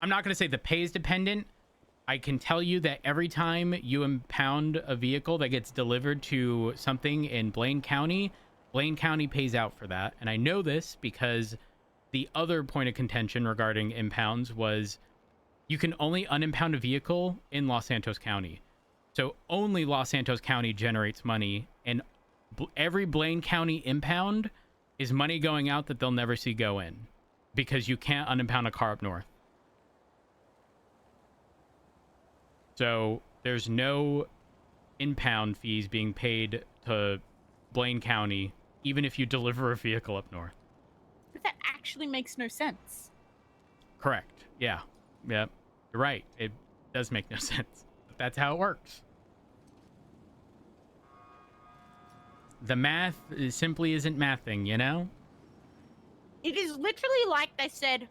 I'm not going to say the pay is dependent. I can tell you that every time you impound a vehicle that gets delivered to something in Blaine County pays out for that. And I know this because the other point of contention regarding impounds was you can only unimpound a vehicle in Los Santos County. So only Los Santos County generates money, and every Blaine County impound is money going out that they'll never see go in because you can't unimpound a car up north. So there's no impound fees being paid to Blaine County, even if you deliver a vehicle up north. But that actually makes no sense. Correct. Yeah. Yeah. You're right. It does make no sense. But that's how it works. The math simply isn't mathing, you know? It is literally like they said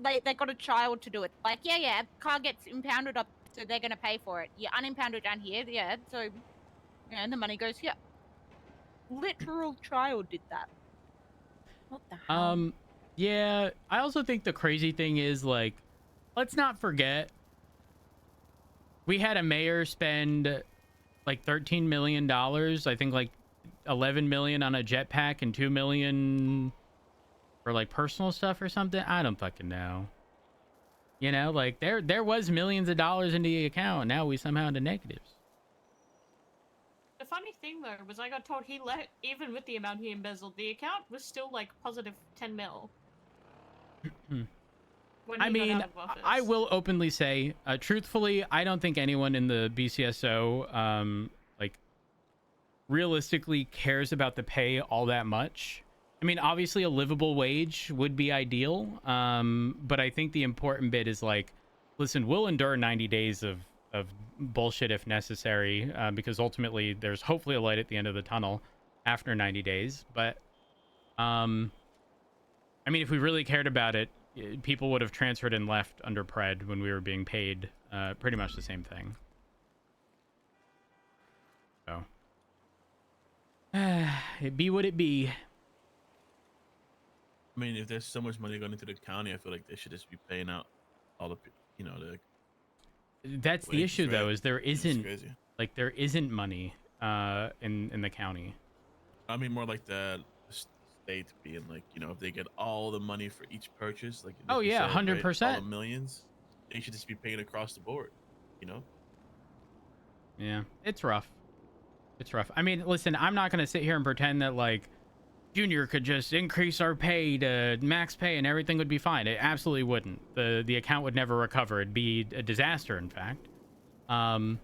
they got a child to do it. Like, yeah, car gets impounded up, so they're going to pay for it. You unimpound it down here, yeah, so, and the money goes here. Literal child did that. What the hell? Yeah, I also think the crazy thing is, like, let's not forget, we had a mayor spend like $13 million, I think like 11 million on a jetpack and 2 million for like personal stuff or something. I don't fucking know. You know, like there was millions of dollars in the account. Now we somehow into negatives. The funny thing though was I got told he even with the amount he embezzled, the account was still like positive 10 mil. I mean, I will openly say, truthfully, I don't think anyone in the BCSO, like, realistically cares about the pay all that much. I mean, obviously, a livable wage would be ideal, but I think the important bit is, like, listen, we'll endure 90 days of bullshit if necessary, because ultimately there's hopefully a light at the end of the tunnel after 90 days. But, I mean, if we really cared about it, people would have transferred and left under Pred when we were being paid pretty much the same thing. So, it be what it be. I mean, if there's so much money going into the county, I feel like they should just be paying out all the, you know, the. That's the issue, right? though, is there isn't money in the county. I mean, more like the state being like, you know, if they get all the money for each purchase, like oh yeah, 100%, all the millions, they should just be paying across the board, you know. Yeah, it's rough. It's rough. I mean, listen, I'm not gonna sit here and pretend that like Junior could just increase our pay to max pay and everything would be fine. It absolutely wouldn't. The account would never recover. It'd be a disaster, in fact. But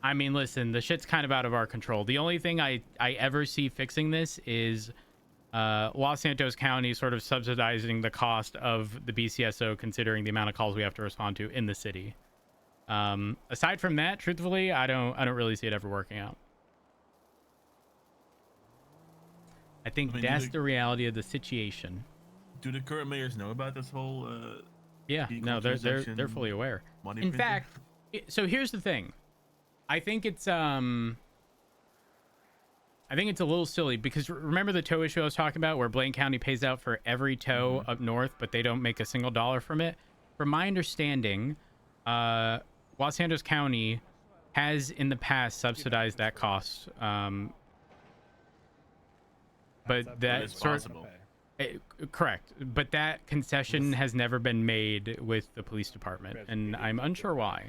I mean, listen, the shit's kind of out of our control. The only thing I ever see fixing this is Los Santos County sort of subsidizing the cost of the BCSO, considering the amount of calls we have to respond to in the city. Aside from that, truthfully, I don't really see it ever working out. I think that's the reality of the situation. Do the current mayors know about this whole? Yeah, no, they're fully aware. In fact, so here's the thing. I think it's a little silly because remember the tow issue I was talking about where Blaine County pays out for every tow up north, but they don't make a single dollar from it. From my understanding, Los Santos County has in the past subsidized that cost. But that's possible. Correct, but that concession has never been made with the police department, and I'm unsure why.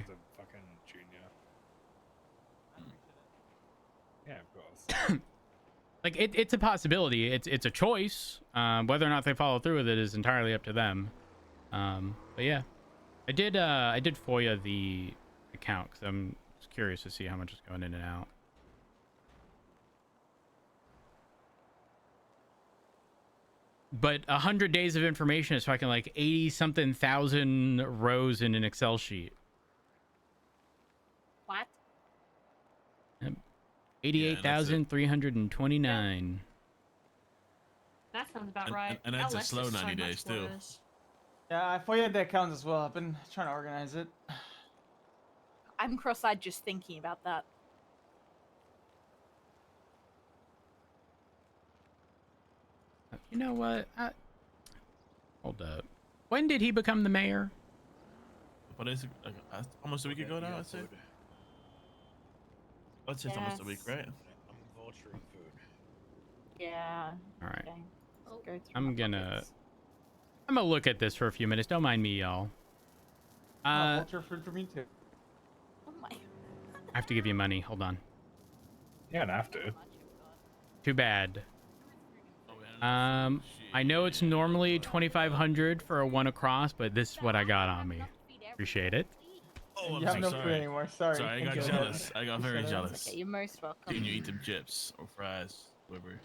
Yeah, of course. Like it's a possibility. It's a choice. Whether or not they follow through with it is entirely up to them. But yeah, I did FOIA the account because I'm curious to see how much is going in and out. But 100 days of information is fucking like 80-something thousand rows in an Excel sheet. What? 88,329. That sounds about right. And that's a slow 90 days too. Yeah, I FOIA'd the account as well. I've been trying to organize it. I'm cross-eyed just thinking about that. You know what? Hold up. When did he become the mayor? But it's like, almost a week ago now, I'd say. I'd say it's almost a week, right? I'm vulturing food. Yeah. All right. Okay. Let's go through I'm my gonna pockets. look at this for a few minutes. Don't mind me, y'all. Vulture food for me too. Oh my. I have to give you money. Hold on. You don't have to. Too bad. I know it's normally 2,500 for a 1 across, but this is what I got on me. Appreciate it. Oh, You I'm have so no food sorry. anymore. Sorry. Sorry, I got Thank you. jealous. I got very jealous. Okay, you're most welcome. Can you eat them chips or fries, whatever?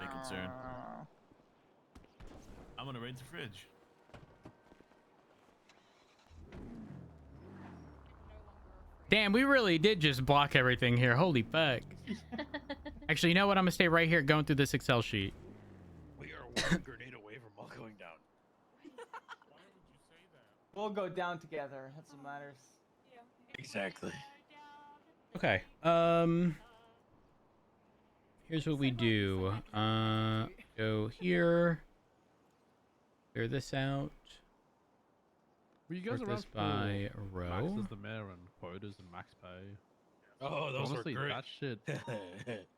Big concern. I'm gonna raid the fridge. Damn, we really did just block everything here. Holy fuck. Actually, you know what? I'm gonna stay right here going through this Excel sheet. We are one grenade away from all going down. We'll go down together. That's what matters. Exactly. Okay. Here's what we do. Go here. Clear this out. Were you guys Sort around this by for row. Max as the mayor and quotas and max pay? Oh, those Honestly, were great. that shit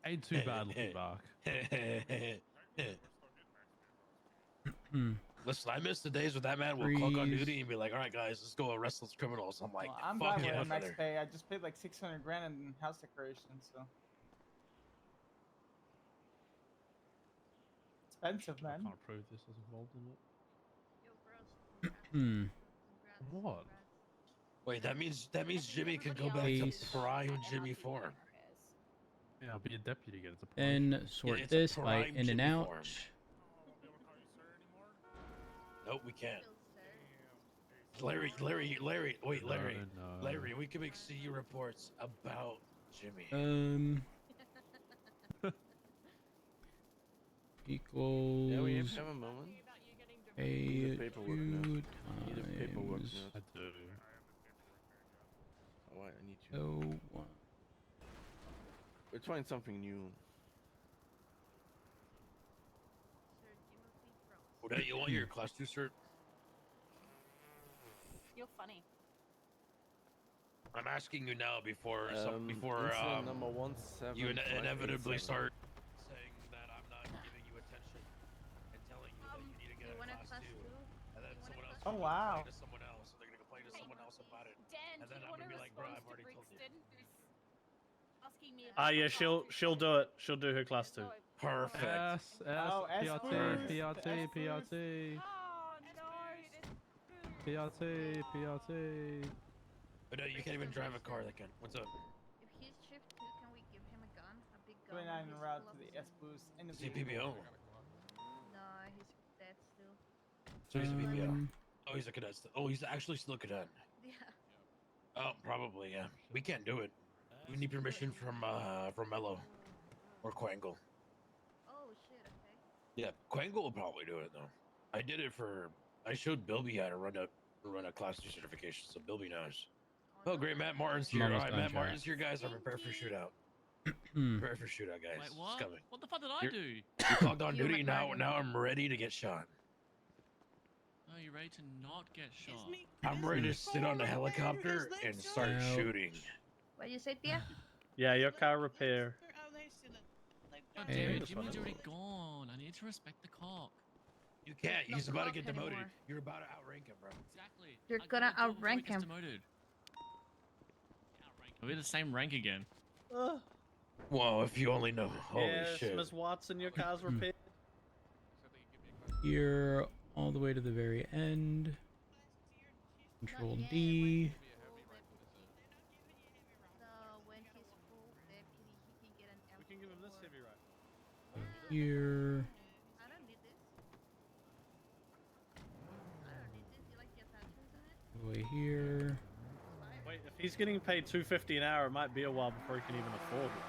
ain't too bad looking back. Listen, I miss the days when that man would clock on Freeze. duty and be like, "All right, guys, let's go arrest those criminals." I'm like, Well, I'm "Fuck glad yeah, we're in max brother." pay. I just paid like 600 grand in house decorations, so expensive, I man. can't prove this is involved in it. Hmm. What? Wait, that means Jimmy can go back Base. to prime Jimmy form. Yeah, I'll be a deputy again. It's a promotion. Then sort it's a this by prime in and Jimmy out. form. Nope, we can't. Larry, wait, Larry, No. Larry, we can make CU reports about Jimmy. Equals Yeah, we have a moment. a Need the paperwork now. 2 Need the paperwork times now. I do. Oh, I need you. 1. We're trying something new. Odette, you want your class 2 cert? You're funny. I'm asking you now before Incident number 175. you inevitably start saying that I'm not giving you attention and telling you that you need to get a class 2, and then someone else Oh, will wow. complain to someone else, and they're gonna complain to someone else about it. Dan, And do then you I'm want to gonna be like, "Bro, respond I've to already told you." Brixton, who's asking me Ah, about yeah, my she'll class 2 do it. She'll do her class 2. Perfect. S, Oh, S PRT, boost, PRT, S PRT, Oh no! PRT, PRT. But you can't even drive a car that can. What's up? If he's shift 2, can we give him a gun? A big gun? 29 He's en route full to of the them. S boost and the CPBO. No, he's dead still. So he's a BBO. Oh, he's a cadet. Oh, he's actually still a cadet. Yeah. Oh, probably, yeah. We can't do it. We need permission from Mello or Quangle. Oh shit, okay. Yeah, Quangle will probably do it though. I did it for. I showed Bilby how to run a class 2 certification, so Bilby knows. Oh, no. great, Matt Martin's I'm here. All almost right, done, Matt chat. Martin's here, guys. I'm prepared for shootout. Hmm. Prepare for shootout, guys. Wait, It's what? coming. What the fuck did I You're- do? You clocked on You, duty now. McBride. Now I'm ready to get shot. Oh, you're ready to not get shot. I'm ready to sit on the helicopter and start Ouch. shooting. What you say, Tia? Yeah, your car repair. God Hey, damn it, this Jimmy's one. already gone. I need to respect the cock. You can't. He's about to get clock demoted. anymore. You're about to outrank him, bro. Exactly. You're I gonna gotta do it before he outrank gets him. demoted. Outrank. We're the same rank again. Whoa, if you only know. Holy Yes, shit. Ms. Watson, your car's repaired. Here, all the way to the very end. Control D. No, when he's full deputy, he can get an We can give him this M4. heavy rifle. Here. I don't need this. I don't need this. You like the attachments in it? All the way here. Wait, if he's getting paid $2.50 an hour, it might be a while before he can even afford it.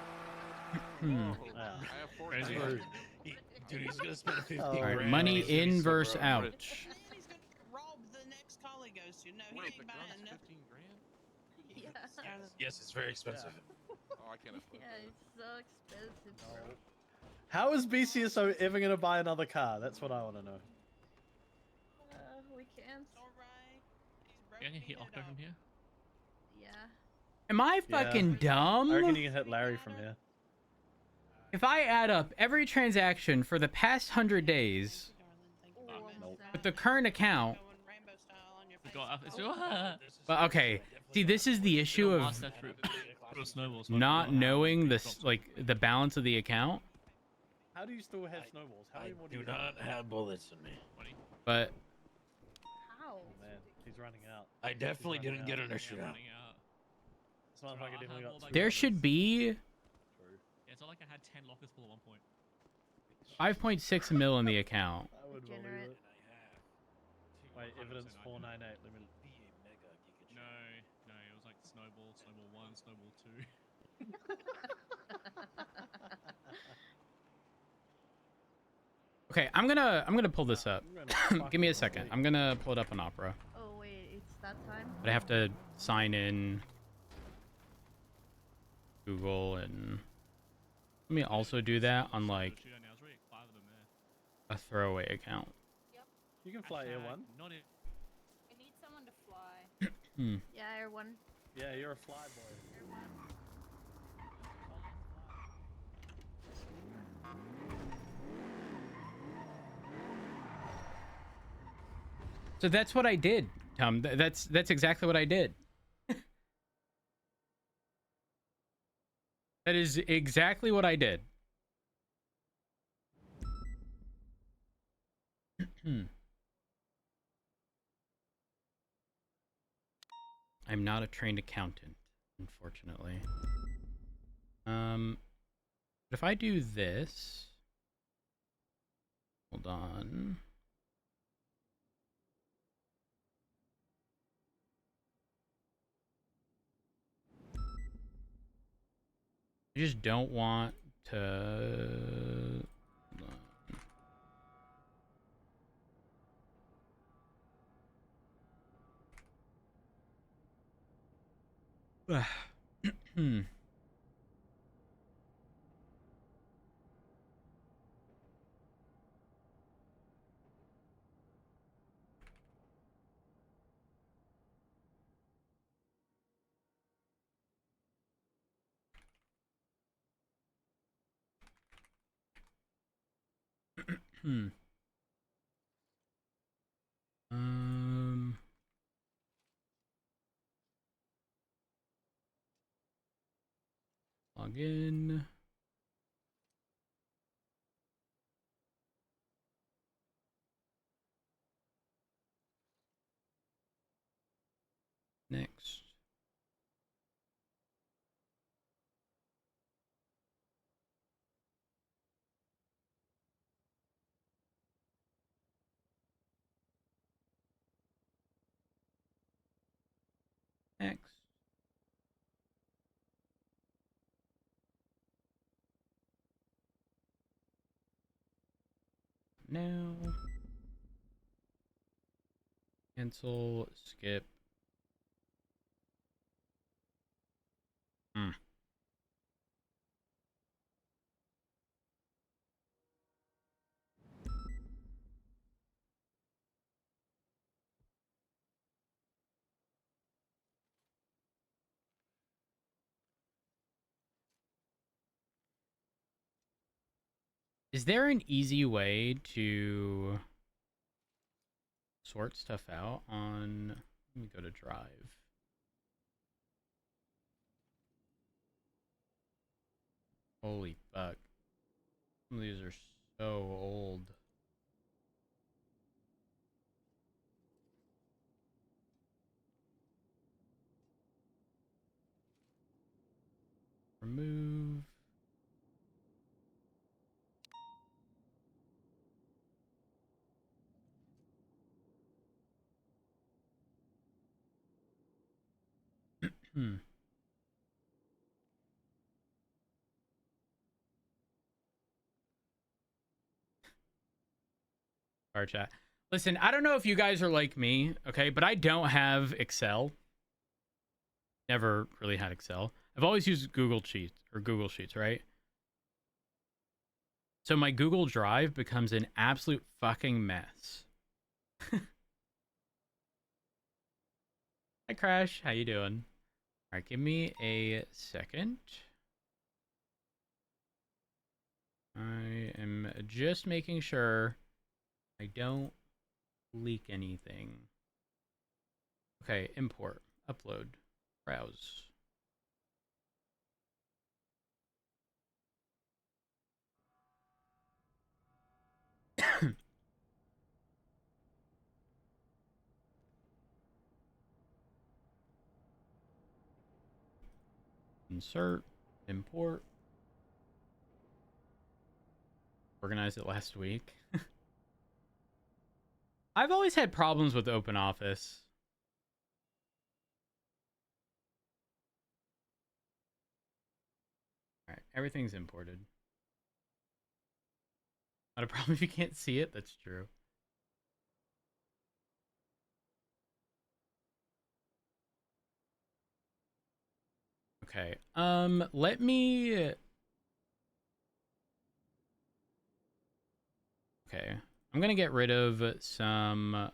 Hmm. Yeah. Crazy. Dude, he's gonna spend 50 All All right, grand. money on this in piece of versus road. out. He's gonna rob the next car he goes to. No, he ain't buying nothing. Yeah. Yes, it's very expensive. Yeah, it's so expensive, bro. How is BCSO ever going to buy another car? That's what I want to know. can't. Yeah, I can hit Octo from here. Yeah. Am I fucking dumb? I reckon you can hit Larry from here. If I add up every transaction for the past 100 days with the current account, but okay, see, this is the issue of not knowing this, like the balance of the account. How do you still have snowballs? How many more do not have bullets in me. But How? Oh man, he's running out. I definitely didn't get an issue out. This motherfucker definitely got two there bullets. should be Yeah, it's not like I had 10 lockers full at one point. 5.6 mil in the account. I would believe it. Wait, evidence 498. Let me. No, it was like snowball, snowball 1, snowball 2. Okay, I'm gonna pull this up. Give me a second. I'm gonna pull it up on Opera. Oh wait, it's that time. But I have to sign in Google, and let me also do that on like a throwaway account. You can fly Air 1. Not it. I need someone to fly. Yeah, Air 1. Yeah, you're a fly boy. So that's what I did, Tom. That's exactly what I did. That is exactly what I did. I'm not a trained accountant, unfortunately. But if I do this, hold on. I just don't want to. Log in. Next. Next. Now. Cancel, skip. Is there an easy way to sort stuff out on... Let me go to Drive. Holy fuck. Some of these are so old. Remove. Our chat. Listen, I don't know if you guys are like me, okay, but I don't have Excel. Never really had Excel. I've always used Google Sheets or Google Sheets, right? So my Google Drive becomes an absolute fucking mess. Crash. How you doing? All right, give me a second. I am just making sure I don't leak anything. Okay, import, upload, browse. Insert, import. Organized it last week. I've always had problems with OpenOffice. All right, everything's imported. Not a problem if you can't see it. That's true. Okay. Let me. Okay, I'm gonna get rid of some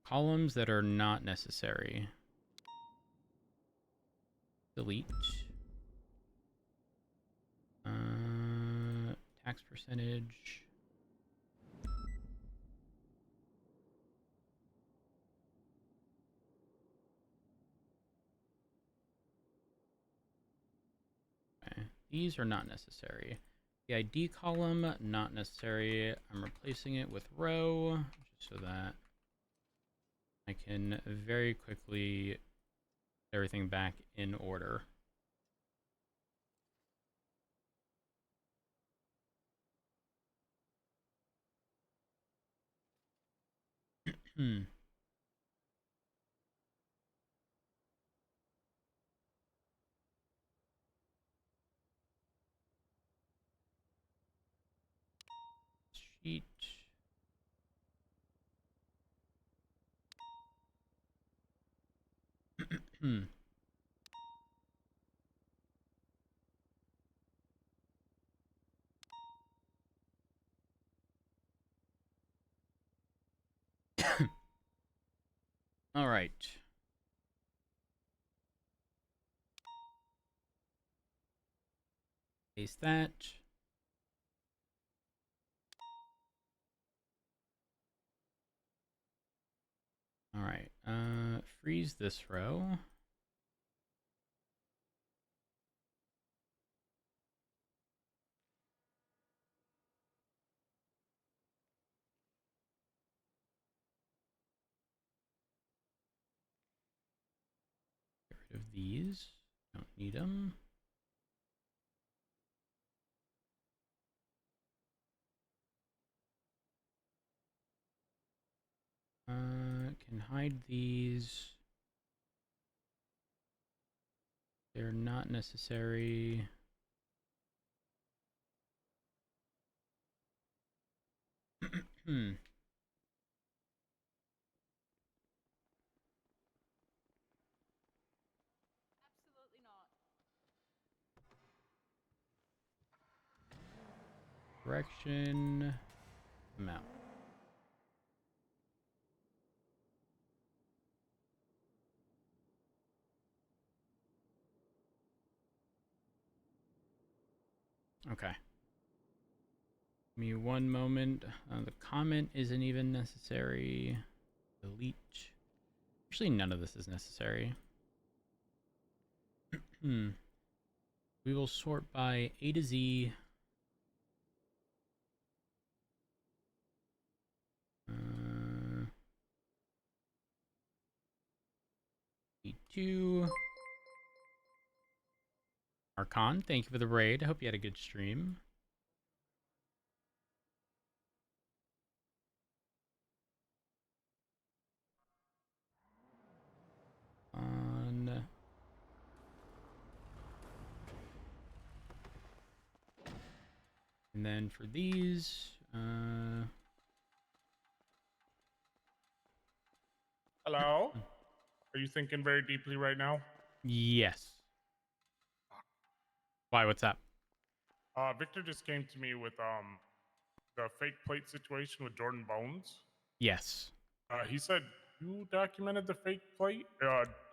columns that are not necessary. Delete. Tax percentage. Okay. These are not necessary. The ID column, not necessary. I'm replacing it with row, just so that I can very quickly put everything back in order. Sheet. All right. Paste that. All right. Freeze this row. Get rid of these. Don't need them. Can hide these. They're not necessary. Absolutely not. Correction. Amount. Okay. Give me one moment. The comment isn't even necessary. Delete. Actually, none of this is necessary. We will sort by A to Z. E2. Archon, thank you for the raid. I hope you had a good stream. And then for these, Hello? Are you thinking very deeply right now? yes. Why? What's up? Victor just came to me with the fake plate situation with Jordan Bones. Yes. He said you documented the fake plate?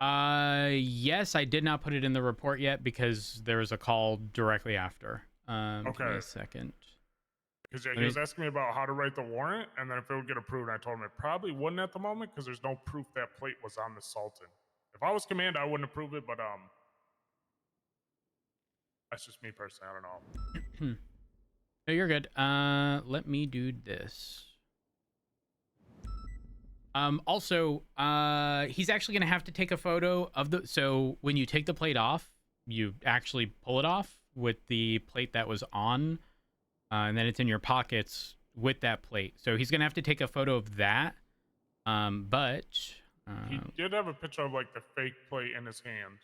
Yes, I did not put it in the report yet because there was a call directly after. Give me Okay. a second. Because he was asking me about how to write the warrant, and then if it would get approved, I told him it probably wouldn't at the moment because there's no proof that plate was on the Sultan. If I was command, I wouldn't approve it, but that's just me personally. I don't know. No, you're good. Let me do this. Also, he's actually gonna have to take a photo of the. So when you take the plate off, you actually pull it off with the plate that was on, and then it's in your pockets with that plate. So he's gonna have to take a photo of that. But He did have a picture of like the fake plate in his hand.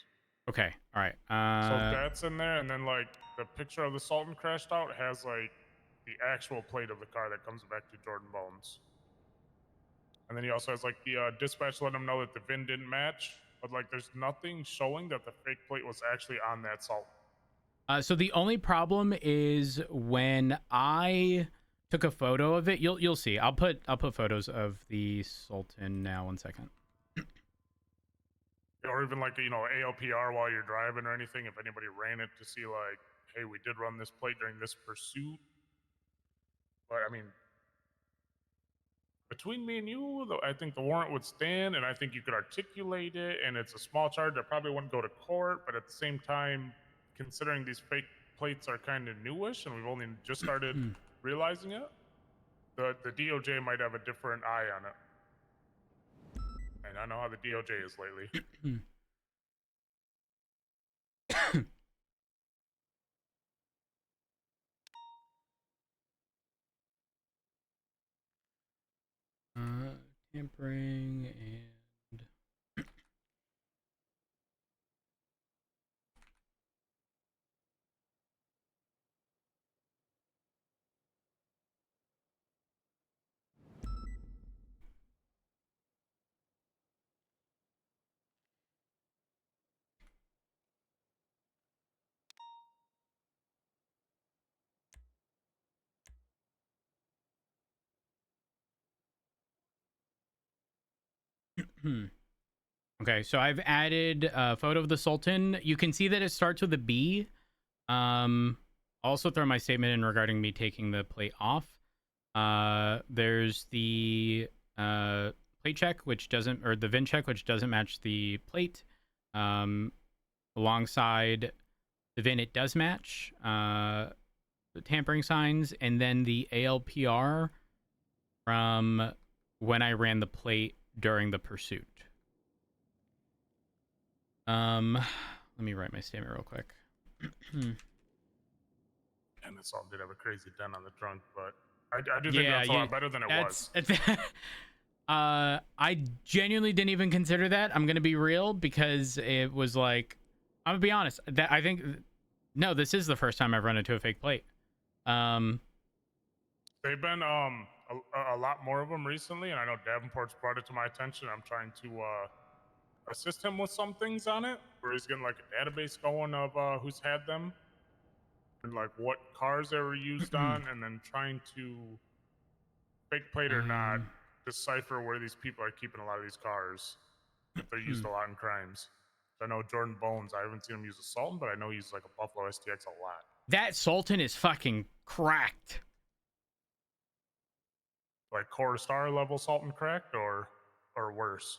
okay, all right. So that's in there, and then like the picture of the Sultan crashed out has like the actual plate of the car that comes back to Jordan Bones. And then he also has like the dispatch letting him know that the VIN didn't match, but like there's nothing showing that the fake plate was actually on that Sultan. So the only problem is when I took a photo of it. You'll see. I'll put photos of the Sultan now. 1 second. Or even like ALPR while you're driving or anything. If anybody ran it to see like, hey, we did run this plate during this pursuit. But I mean, between me and you, though, I think the warrant would stand, and I think you could articulate it, and it's a small charge that probably wouldn't go to court. But at the same time, considering these fake plates are kind of newish, and we've only just started realizing it, the DOJ might have a different eye on it. And I know how the DOJ is lately. Tampering and okay, so I've added a photo of the Sultan. You can see that it starts with a B. I'll also throw my statement in regarding me taking the plate off. There's the plate check, which doesn't, or the VIN check, which doesn't match the plate. Alongside the VIN, it does match. The tampering signs, and then the ALPR from when I ran the plate during the pursuit. Let me write my statement real quick. And this all did have a crazy dent on the trunk, but I do think that's a lot better than it was. I genuinely didn't even consider that. I'm gonna be real, because it was like, I'm gonna be honest. That I think, no, this is the first time I've run into a fake plate. They've been a lot more of them recently, and I know Davenport's brought it to my attention. I'm trying to assist him with some things on it, where he's getting like a database going of who's had them and like what cars they were used on, and then trying to, fake plate or not, decipher where these people are keeping a lot of these cars. They're used a lot in crimes. I know Jordan Bones, I haven't seen him use a Sultan, but I know he uses like a Buffalo STX a lot. That Sultan is fucking cracked. Like Core Star level Sultan cracked, or worse?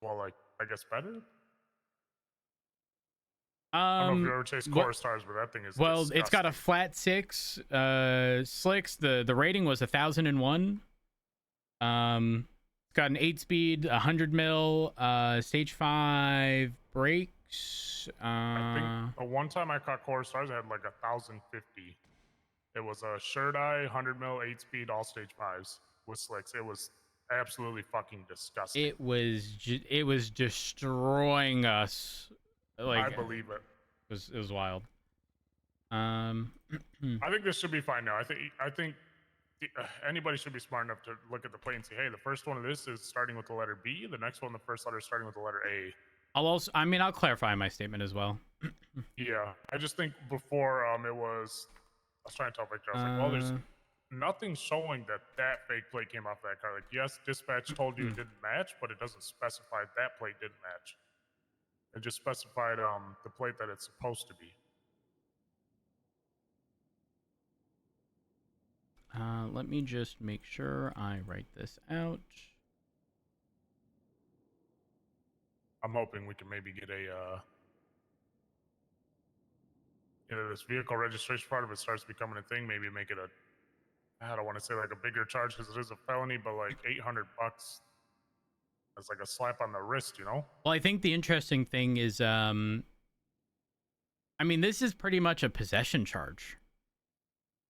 Well, like, I guess better? I don't know if you ever chased Core Stars, but that thing is disgusting. It's got a flat 6 slicks. The rating was 1001. It's got an 8-speed, 100 mil, stage 5 brakes. I think the one time I caught Core Stars, I had like 1050. It was a shirt eye, 100 mil, 8-speed, all stage 5s with slicks. It was absolutely fucking disgusting. It was destroying us. Like, I believe it. It was wild. I think this should be fine now. I think anybody should be smart enough to look at the plate and say, hey, the first one of this is starting with the letter B. The next one, the first letter is starting with the letter A. I'll clarify my statement as well. Yeah, I just think before I was trying to tell Victor, I was like, well, nothing's showing that that fake plate came off that car. Like, yes, dispatch told you it didn't match, but it doesn't specify that plate didn't match. It just specified the plate that it's supposed to be. Let me just make sure I write this out. I'm hoping we can maybe get a this vehicle registration part of it starts becoming a thing. Maybe make it I don't want to say like a bigger charge because it is a felony, but like $800. That's like a slap on the wrist, you know? Well, I think the interesting thing is, I mean, this is pretty much a possession charge.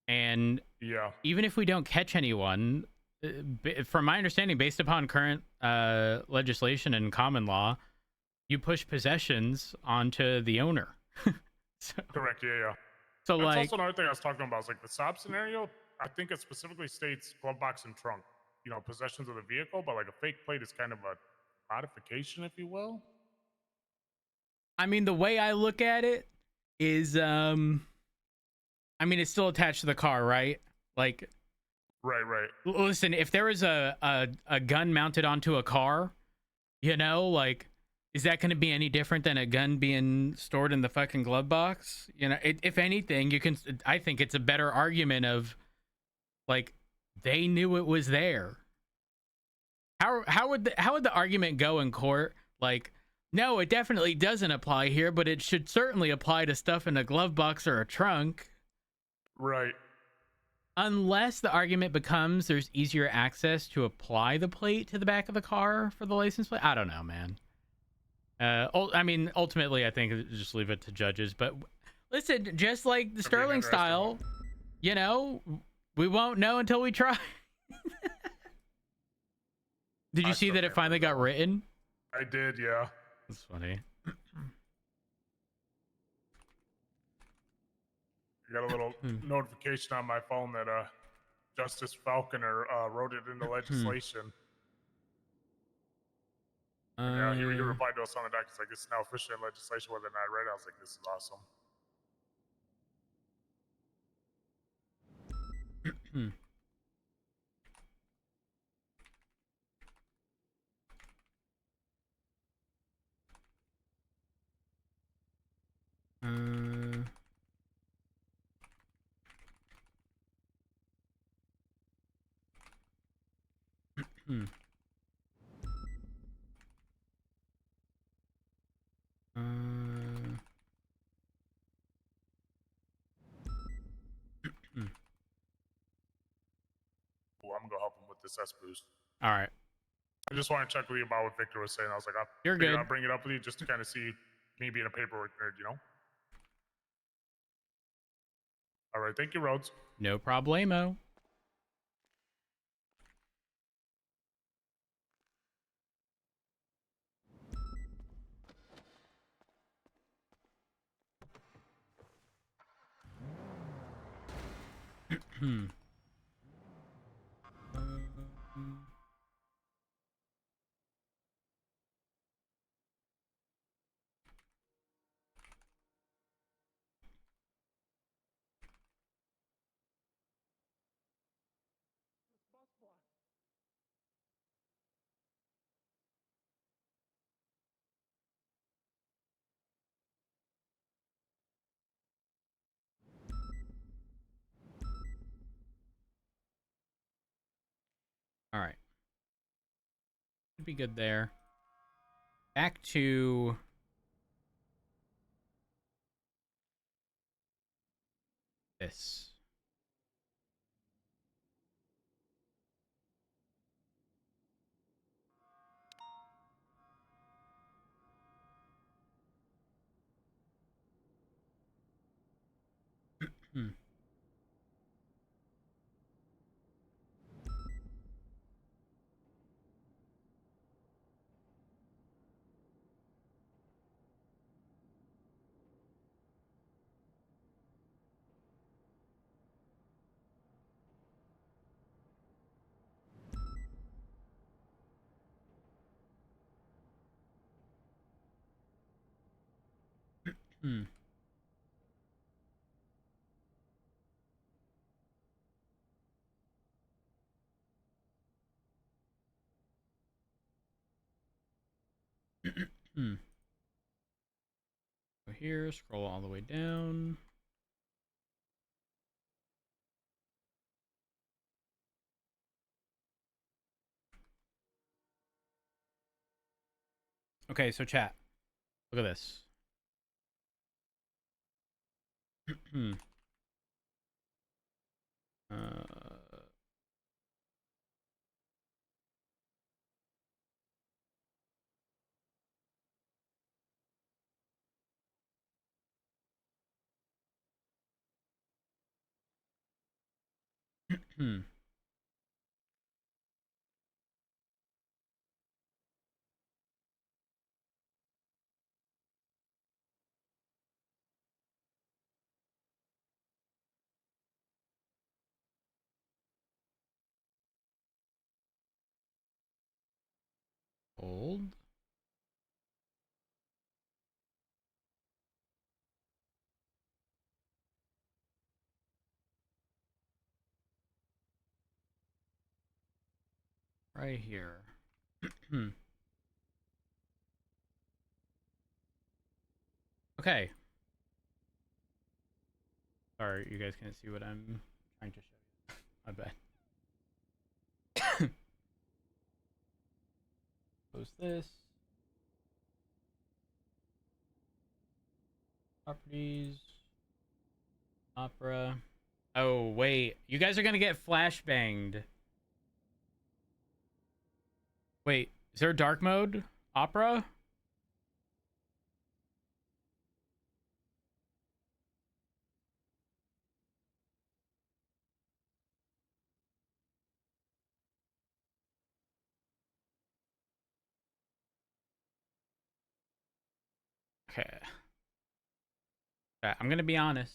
And yeah, even if we don't catch anyone, from my understanding, based upon current legislation and common law, you push possessions onto the owner. So, correct, yeah. So that's like, also another thing I was talking about is like the Saab scenario. I think it specifically states glove box and trunk, you know, possessions of the vehicle, but like a fake plate is kind of a modification, if you will. I mean, the way I look at it is, I mean, it's still attached to the car, right? Like, right. Listen, if there was a gun mounted onto a car, you know, like, is that going to be any different than a gun being stored in the fucking glove box? You know, if anything, I think it's a better argument of, like, they knew it was there. How would the argument go in court? Like, no, it definitely doesn't apply here, but it should certainly apply to stuff in a glove box or a trunk. Right. Unless the argument becomes there's easier access to apply the plate to the back of the car for the license plate. I don't know, man. I mean, ultimately, I think just leave it to judges. But listen, just like the Sterling style, you know, we won't know until we try. Did you see that it finally got written? I did, yeah. That's funny. I got a little notification on my phone that Justice Falconer wrote it into legislation. Yeah, he replied to us on the doc. He's like, "It's now officially in legislation." Whether or not I read it, I was like, "This is awesome." Well, I'm gonna go help him with this S boost. All right. I just want to check with you about what Victor was saying. I was like, You're good. I'll bring it up with you just to kind of see me being a paperwork nerd, you know? All right, thank you, Rhodes. No problemo. All right. Should be good there. Back to this. Go here, scroll all the way down. Okay, so chat. Look at this. Hold. Right here. Okay. Sorry, you guys can't see what I'm trying to show you. I bet. Close this. Properties. Opera. Oh, wait. You guys are gonna get flashbanged. Wait, is there a dark mode? Opera? Okay. I'm gonna be honest.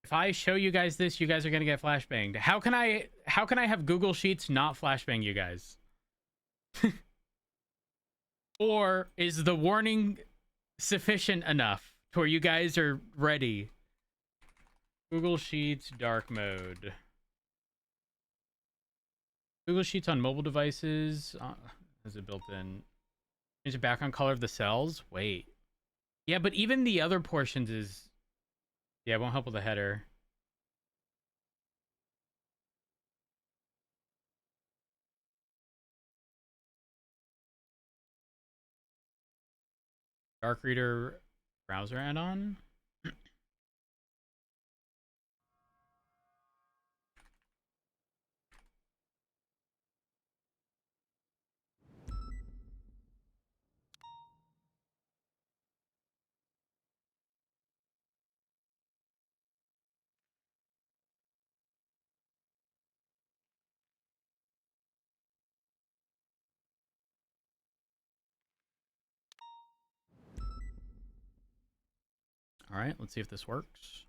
If I show you guys this, you guys are gonna get flashbanged. How can I have Google Sheets not flashbang you guys? Or is the warning sufficient enough to where you guys are ready? Google Sheets dark mode. Google Sheets on mobile devices. Is it built in? Change the background color of the cells? Wait. Yeah, but even the other portions is... Yeah, it won't help with the header. Dark Reader browser add-on? All right, let's see if this works.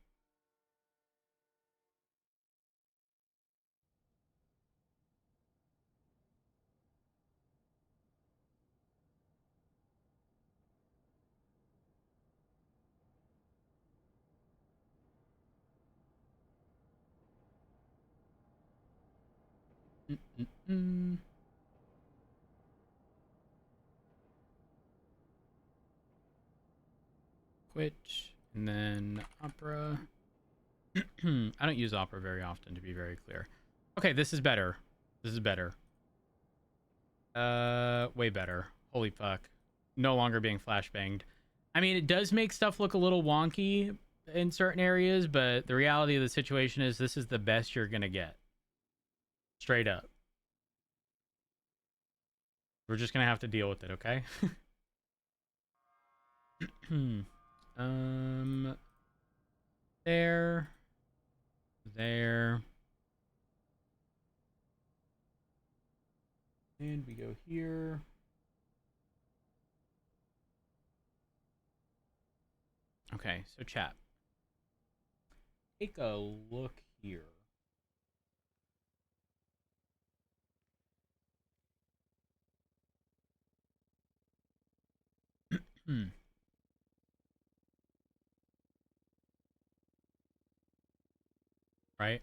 Quit, and then Opera. I don't use Opera very often, to be very clear. Okay, this is better. This is better. Way better. Holy fuck. No longer being flashbanged. I mean, it does make stuff look a little wonky in certain areas, but the reality of the situation is this is the best you're gonna get. Straight up. We're just gonna have to deal with it, okay? There. There. And we go here. Okay, so chat. Take a look here. Right?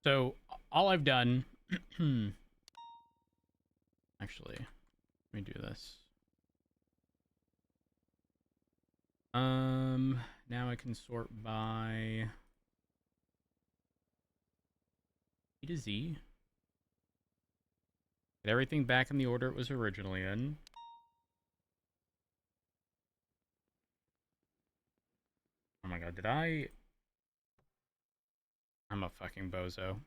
So all I've done actually, let me do this. Now I can sort by E to Z. Get everything back in the order it was originally in. Oh my god, I'm a fucking bozo.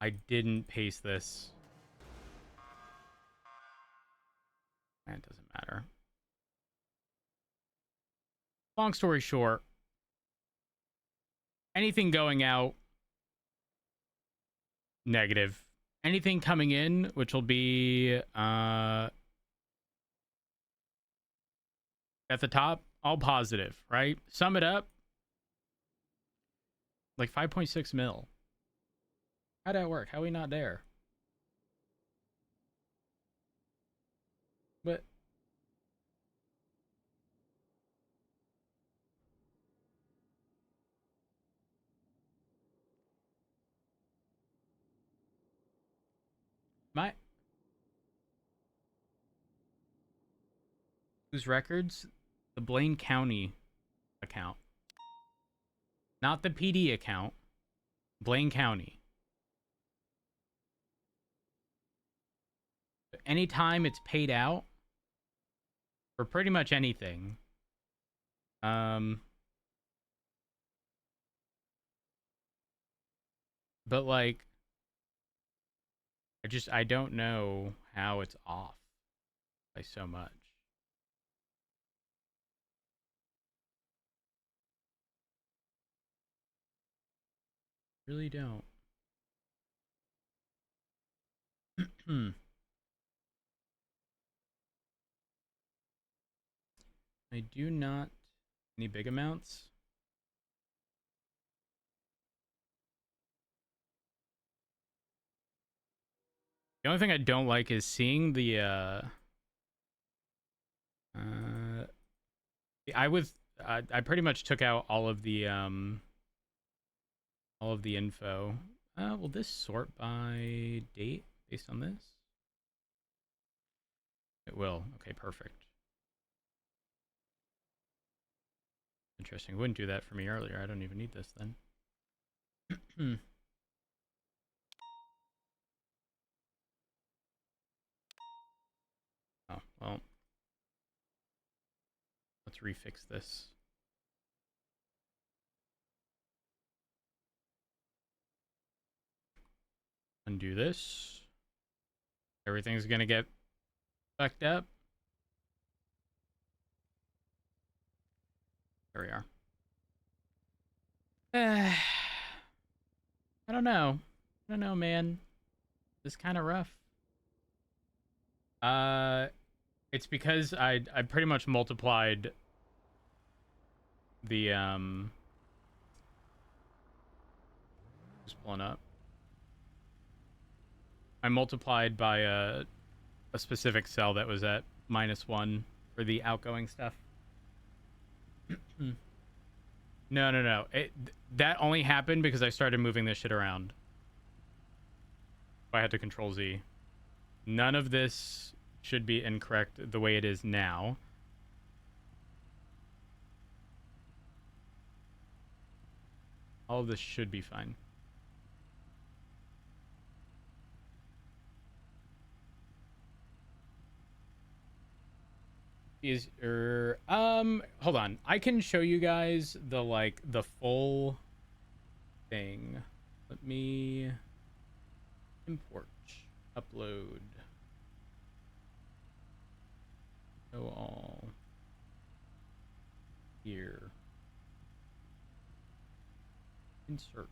I didn't paste this. That doesn't matter. Long story short, anything going out, negative. Anything coming in, which will be at the top, all positive, right? Sum it up, like 5.6 mil. How'd that work? How are we not there? But whose records? The Blaine County account. Not the PD account. Blaine County. Anytime it's paid out, for pretty much anything, but like, I don't know how it's off by so much. Really don't. I do not. Any big amounts? The only thing I don't like is seeing the I pretty much took out all of the info. Will this sort by date based on this? It will. Okay, perfect. Interesting. It wouldn't do that for me earlier. I don't even need this then. Oh, well. Let's refix this. Undo this. Everything's gonna get fucked up. There we are. I don't know. I don't know, man. This is kind of rough. It's because I pretty much multiplied the just pulling up. I multiplied by a specific cell that was at -1 for the outgoing stuff. No. That only happened because I started moving this shit around. I had to Control Z. None of this should be incorrect the way it is now. All of this should be fine. Hold on. I can show you guys the full thing. Let me import, upload, go all here, insert.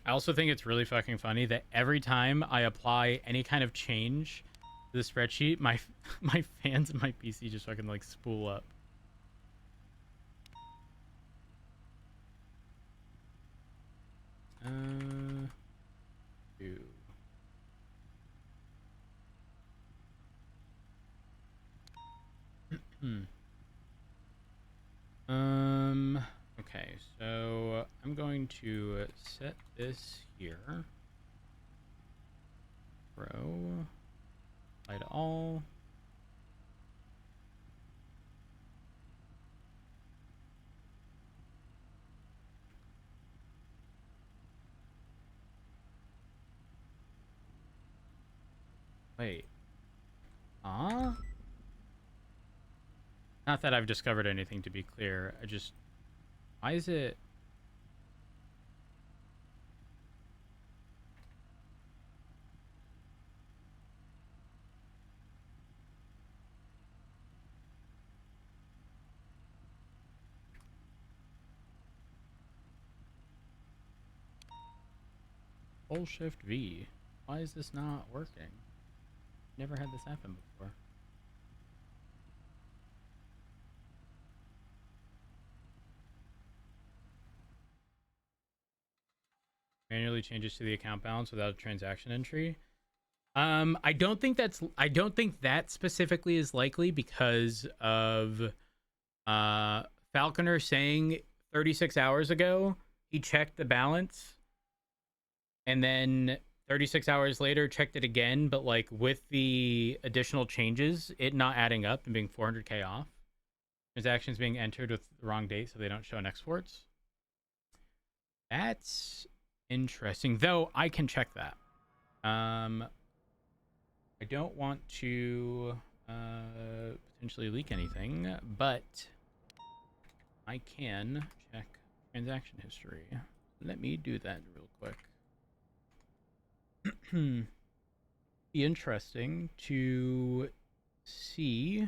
I also think it's really fucking funny that every time I apply any kind of change to the spreadsheet, my fans and my PC just fucking like spool up. Okay, so I'm going going to set this here. Row. Apply to all. Wait. Not that I've discovered anything, to be clear. I just... Why is it... Full Shift V. Why is this not working? Never had this happen before. Manually changes to the account balance without a transaction entry. I don't think that specifically is likely because of Falconer saying 36 hours ago he checked the balance and then 36 hours later checked it again, but like with the additional changes, it not adding up and being 400k off. Transactions being entered with the wrong date so they don't show in exports. That's interesting, though I can check that. I don't want to potentially leak anything, but I can check transaction history. Let me do that real quick. Be interesting to see.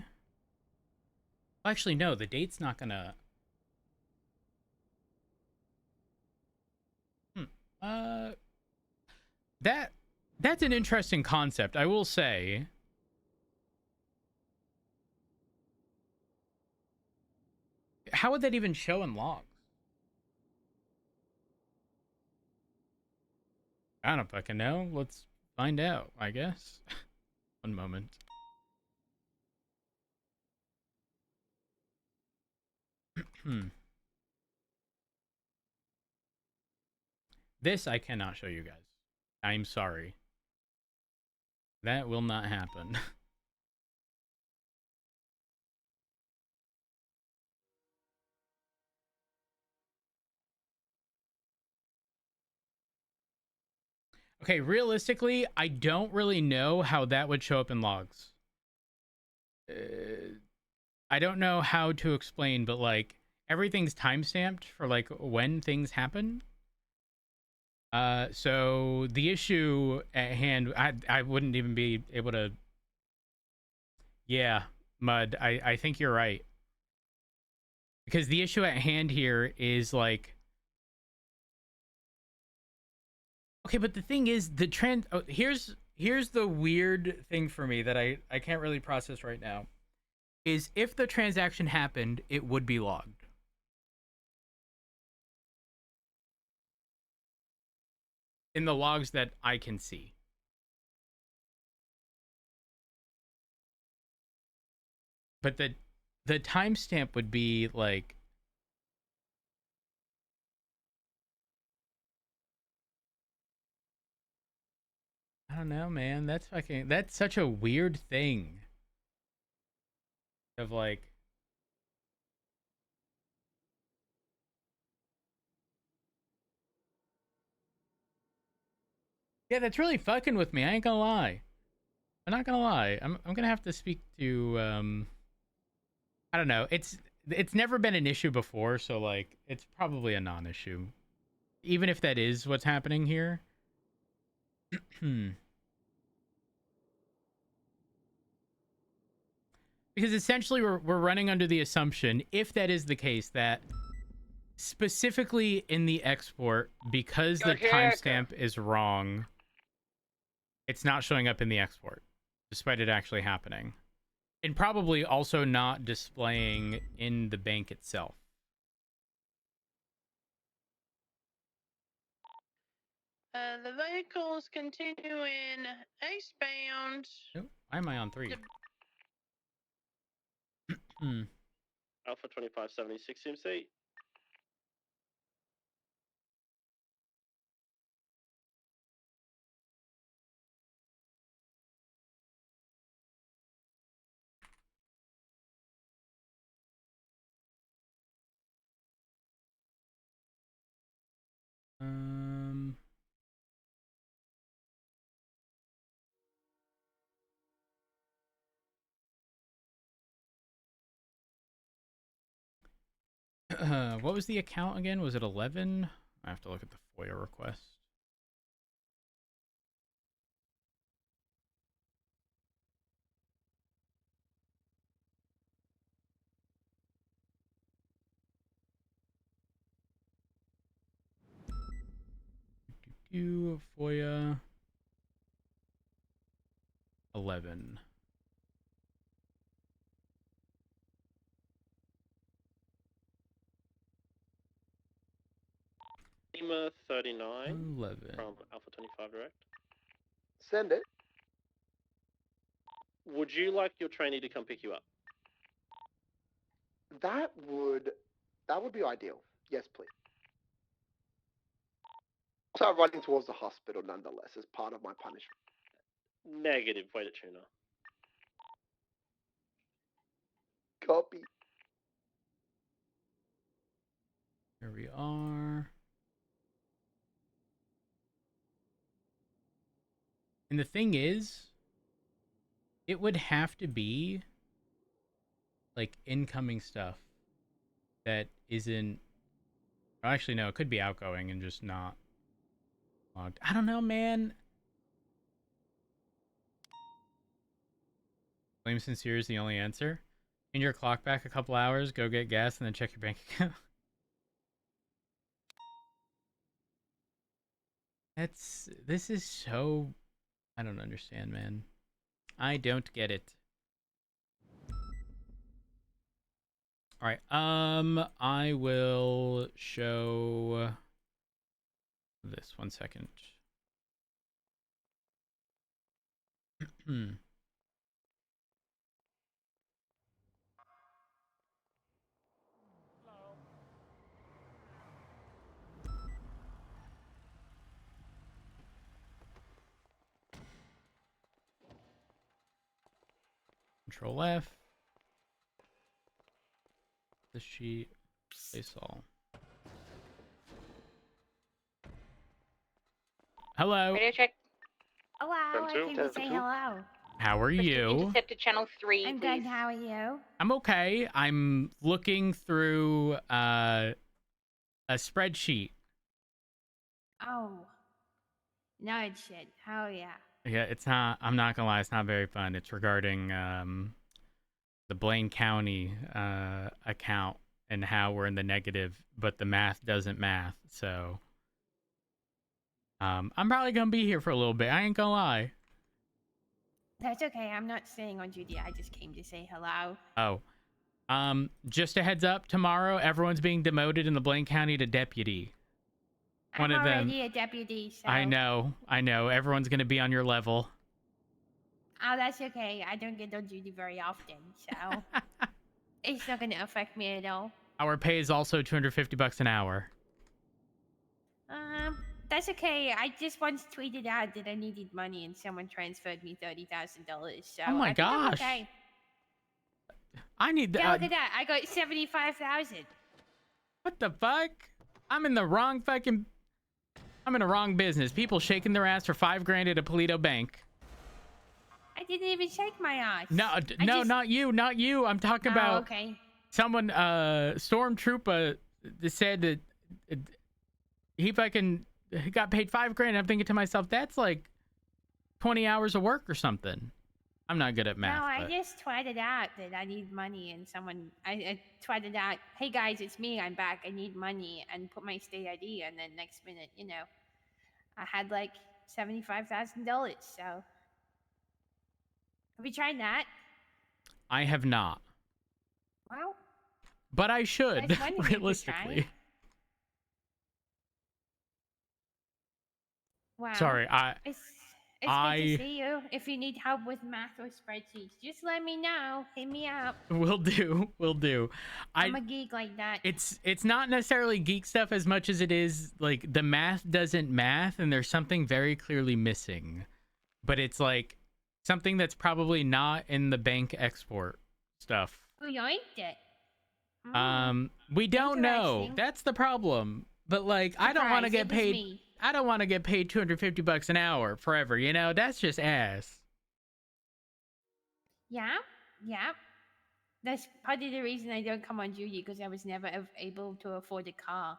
Actually, no, the date's not gonna. That's an interesting concept, I will say. How would that even show in logs? I don't fucking know. Let's find out, I guess. One moment. This I cannot show you guys. I'm sorry. That will not happen. Okay, realistically, I don't really know how that would show up in logs. I don't know how to explain, but like everything's timestamped for like when things happen. So the issue at hand, I wouldn't even be able to. Yeah, Mud, I think you're right. Because the issue at hand here is like, okay, but the thing is here's the weird thing for me that I can't really process right now is if the transaction happened, it would be logged. In the logs that I can see. But the timestamp would be like, I don't know, man. That's such a weird thing. Of like, yeah, that's really fucking with me. I ain't gonna lie. I'm not gonna lie. I'm gonna have to speak to I don't know. It's never been an issue before, so like it's probably a non-issue. Even if that is what's happening here. Because essentially we're running under the assumption, if that is the case, that specifically in the export, because the timestamp is wrong, it's not showing up in the export, despite it actually happening. And probably also not displaying in the bank itself. The vehicles continuing eastbound. Oh, why am I on 3? Alpha 2576 CMC. What was the account again? Was it 11? I have to look at the FOIA request. FOIA 11. Lima 39 11. from Alpha 25 Direct. Send it. Would you like your trainee to come pick you up? That would be ideal. Yes, please. So running towards the hospital nonetheless as part of my punishment. Negative. Wait at tuner. Copy. Here we are. And the thing is, it would have to be like incoming stuff that isn't. Actually, no, it could be outgoing and just not logged. I don't know, man. Blame sincere is the only answer. In your clock back a couple hours, go get gas, and then check your bank account. This is so. I don't understand, man. I don't get it. All right. I will show this 1 second. Control F. The sheet. Place all. Hello. Radio check. Hello, I came to say hello. How are you? Interceptor channel 3, I'm please. good, how are you? I'm okay. I'm looking through a spreadsheet. Oh. No, it's shit. Hell yeah. Yeah, it's not. I'm not gonna lie. It's not very fun. It's regarding the Blaine County account and how we're in the negative, but the math doesn't math. So I'm probably gonna be here for a little bit. I ain't gonna lie. That's okay. I'm not staying on duty. I just came to say hello. Oh, just a heads up. Tomorrow, everyone's being demoted in the Blaine County to deputy. I'm already a deputy, so... I know. Everyone's gonna be on your level. Oh, that's okay. I don't get on duty very often, so... It's not gonna affect me at all. Our pay is also $250 an hour. That's okay. I just once tweeted out that I needed money and someone transferred me $30,000, so... Oh my I think I'm gosh. okay. I need Yeah, look at that. I got 75,000. What the fuck? I'm in the wrong business. People shaking their ass for $5,000 at a Polito bank. I didn't even shake my ass. No, not you. I'm talking about okay. someone, Stormtrooper said that he got paid $5,000. I'm thinking to myself, that's like 20 hours of work or something. I'm not good at math. No, I but... just tweeted out that I need money, and I tweeted out, "Hey guys, it's me. I'm back. I need money," and put my state ID. And then next minute, I had like $75,000. So, have you tried that? I have not. Well, but I should. That's one thing you could Realistically. try. Wow. Sorry, It's good to see you. If you need help with math or spreadsheets, just let me know. Hit me up. Will do. I'm a geek like that. It's not necessarily geek stuff as much as it is like the math doesn't math and there's something very clearly missing. But it's like something that's probably not in the bank export stuff. Who yoinked it? We don't know. That's the problem. But like I don't want to get paid. I don't want to get paid $250 an hour forever, That's just ass. Yeah. That's part of the reason I don't come on duty, because I was never able to afford a car.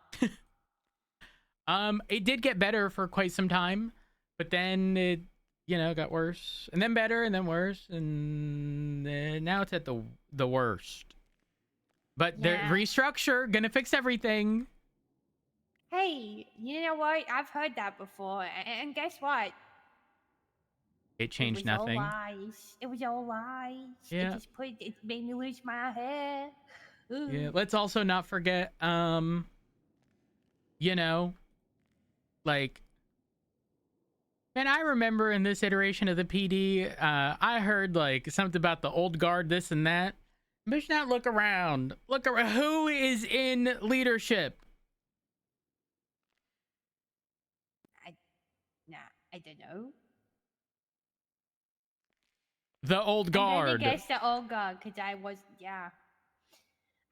It did get better for quite some time, but then it, you know, got worse, and then better, and then worse, and then now it's at the worst. But the restructure gonna fix everything. Hey, you know what? I've heard that before, and guess what? It changed nothing. It was all lies. It was all lies. Yeah. It made me lose my hair. Ooh. Yeah. Let's also not forget, you know, like, man, I remember in this iteration of the PD, I heard like something about the old guard, this and that. But not look around. Look around. Who is in leadership? I don't know. The old guard. I'm gonna guess the old guard, because I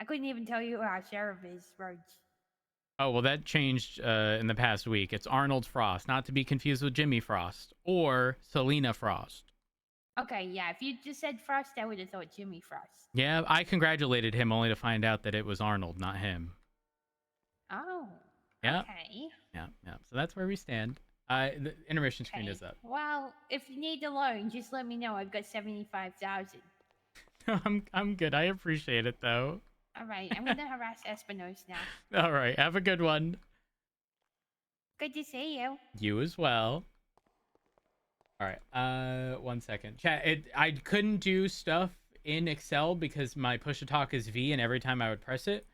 couldn't even tell you who our sheriff is, Roach. Oh, well, that changed in the past week. It's Arnold Frost, not to be confused with Jimmy Frost or Selena Frost. Okay, yeah, if you just said Frost, I would have thought Jimmy Frost. Yeah, I congratulated him only to find out that it was Arnold, not him. Oh, yeah. Okay. Yeah. So that's where we stand. The intermission screen is up. Well, if you need a loan, just let me know. I've got 75,000. I'm good. I appreciate it, though. All right, I'm gonna harass Espinosa now. All right, have a good one. Good to see you. You as well. All right, 1 second. Chat, I couldn't do stuff in Excel because my push-to-talk is V, and every time I would press it,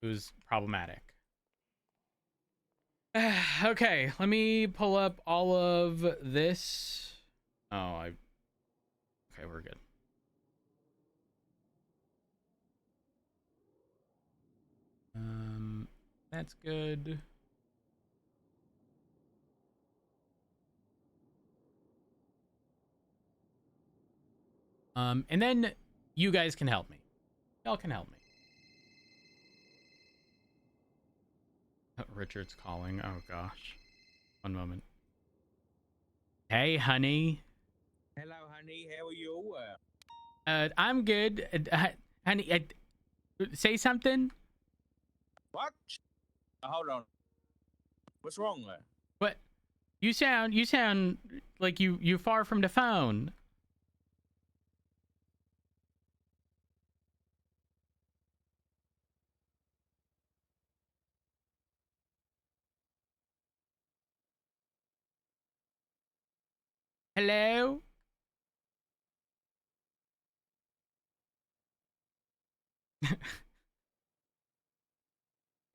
it was problematic. Okay, let me pull up all of this. Okay, we're good. That's good. And then you guys can help me. Y'all can help me. Richard's calling. Oh gosh. One moment. Hey, honey. Hello, honey. How are you? I'm good. Honey, say something. What? Hold on. What's wrong there? What? You sound like you far from the phone. Hello? What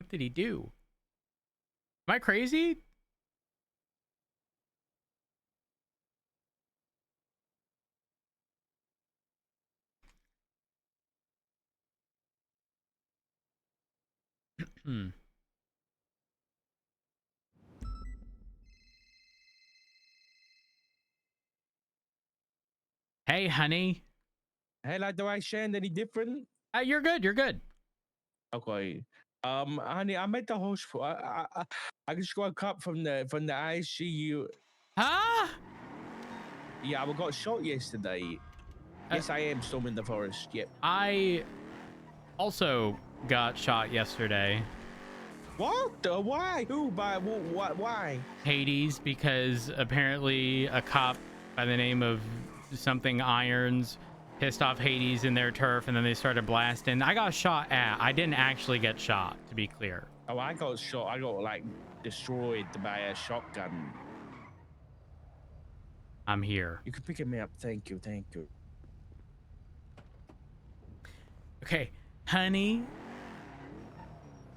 did he do? Am I crazy? Hey, honey. Hello, do I sound any different? You're good. You're good. Okay. Honey, I'm at the hospital. I just woke up from the ICU. Huh? Yeah, I got shot yesterday. Yes, I am still in the forest. Yep. I also got shot yesterday. What? Why? Who? By what? Why? Hades, because apparently a cop by the name of something Irons pissed off Hades in their turf, and then they started blasting. I got shot at. I didn't actually get shot, to be clear. Oh, I got shot. I got like destroyed by a shotgun. I'm here. You can pick me up. Thank you. Thank you. Okay, honey.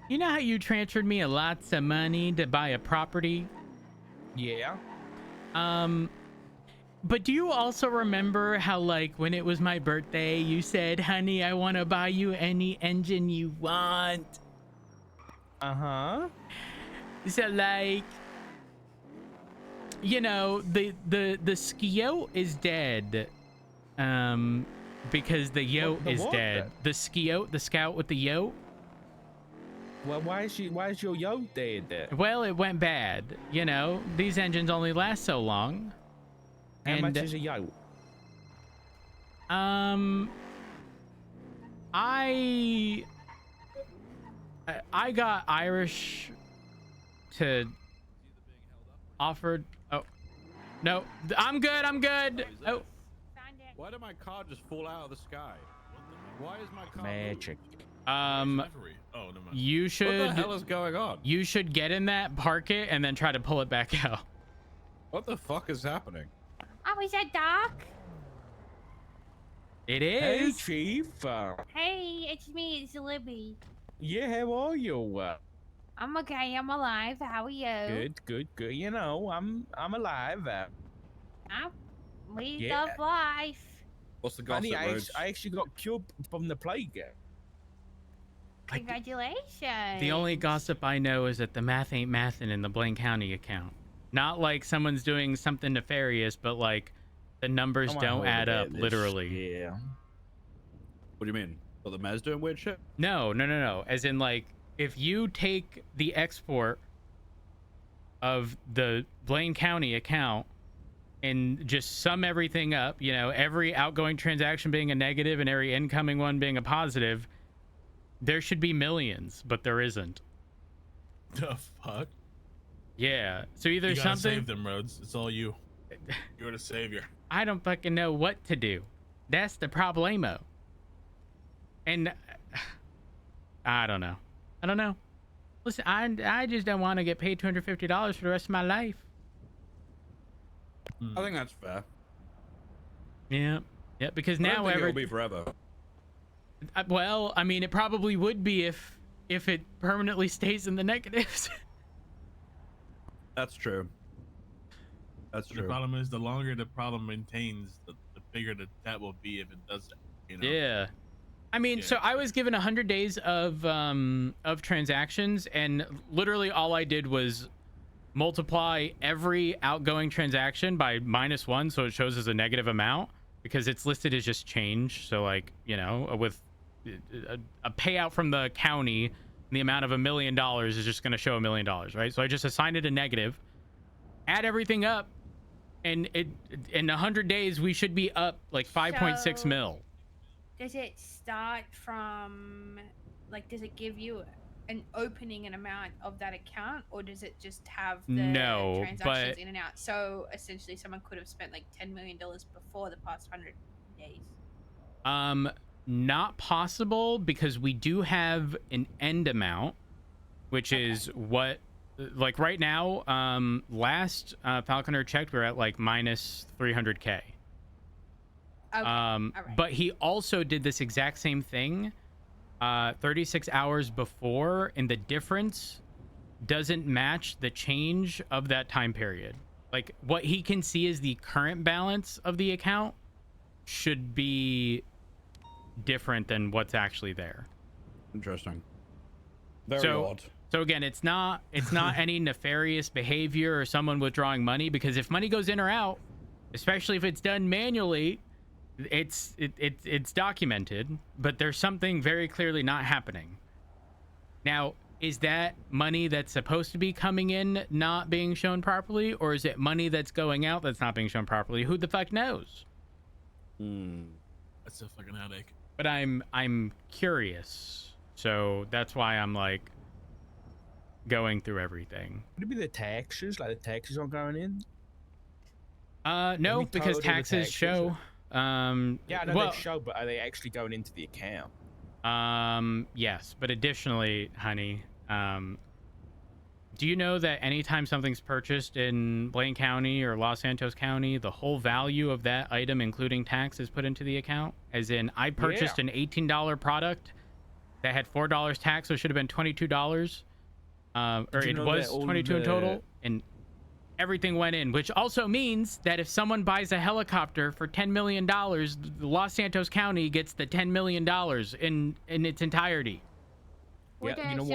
You know how you transferred me lots of money to buy a property? Yeah. But do you also remember how, like, when it was my birthday, you said, honey, I want to buy you any engine you want? Uh-huh. So, like, you know, the Skio is dead. Because the Yote is dead. The Skio, the scout with the Yote. Well, why is your Yote dead? Well, it went bad. You know, these engines only last so long. How much is a Yote? I I got Irish to offered. Oh, no, I'm good. Oh, Why did my car just fall out of the sky? Why is my car Magic. Oh, no. You should. What the hell is going on? You should get in that, park it, and then try to pull it back out. What the fuck is happening? Oh, is that Doc? It Hey, is. Chief. Hey, it's me, it's Libby. Yeah, how are you? I'm okay, I'm alive. How are you? Good. You know, I'm alive. We Yeah. love life. What's the gossip, Honey, Rhodes? I actually got cured from the plague. Congratulations. The only gossip I know is that the math ain't mathin' in the Blaine County account. Not like someone's doing something nefarious, but like the numbers don't add up, literally. Yeah. What do you mean? Well, the Mez doing weird shit? No. As in, like, if you take the export of the Blaine County account and just sum everything up, you know, every outgoing transaction being a negative and every incoming one being a positive, there should be millions, but there isn't. The fuck? Yeah. So either You gotta something. save them, Rhodes. It's all you. You're the savior. I don't fucking know what to do. That's the problemo. And I don't know. Listen, I just don't want to get paid $250 for the rest of my life. I think that's fair. Yeah, because I don't now think it'll be forever. well, I mean, it probably would be if it permanently stays in the negatives. That's true. That's The true. problem is, the longer the problem maintains, the bigger the debt will be if it does that. You know? Yeah. I mean, so I was given 100 days of transactions, and literally all I did was multiply every outgoing transaction by -1, so it shows as a negative amount, because it's listed as just change. So, like, you know, with a payout from the county, the amount of $1 million is just going to show $1 million, right? So I just assigned it a negative, add everything up, and in 100 days we should be up like 5.6 mil. Does it start from, like, does it give you an opening an amount of that account, or does it just have the transactions but in and out? So essentially someone could have spent like $10 million before the past 100 days. Not possible, because we do have an end amount, which is what, like, right now, last Falconer checked, we're at like minus 300K. Okay. But he also did this exact same thing 36 hours before, and the difference doesn't match the change of that time period. Like, what he can see is the current balance of the account should be different than what's actually there. Interesting. Very odd. So again, it's not any nefarious behavior or someone withdrawing money, because if money goes in or out, especially if it's done manually, it's documented, but there's something very clearly not happening. Now, is that money that's supposed to be coming in not being shown properly, or is it money that's going out that's not being shown properly? Who the fuck knows? That's a fucking headache. But I'm curious, so that's why I'm like going through everything. Would it be the taxes? Like the taxes aren't going in? No, because taxes show. Yeah, I know well, they show, but are they actually going into the account? Yes, but additionally, honey, do you know that anytime something's purchased in Blaine County or Los Santos County, the whole value of that item, including tax, is put into the account? As in, I purchased an $18 product that had $4 tax, so it should have been $22. Or it was 22 in total, and everything went in, which also means that if someone buys a helicopter for $10 million, Los Santos County gets the $10 million in its entirety. Yeah, you know what?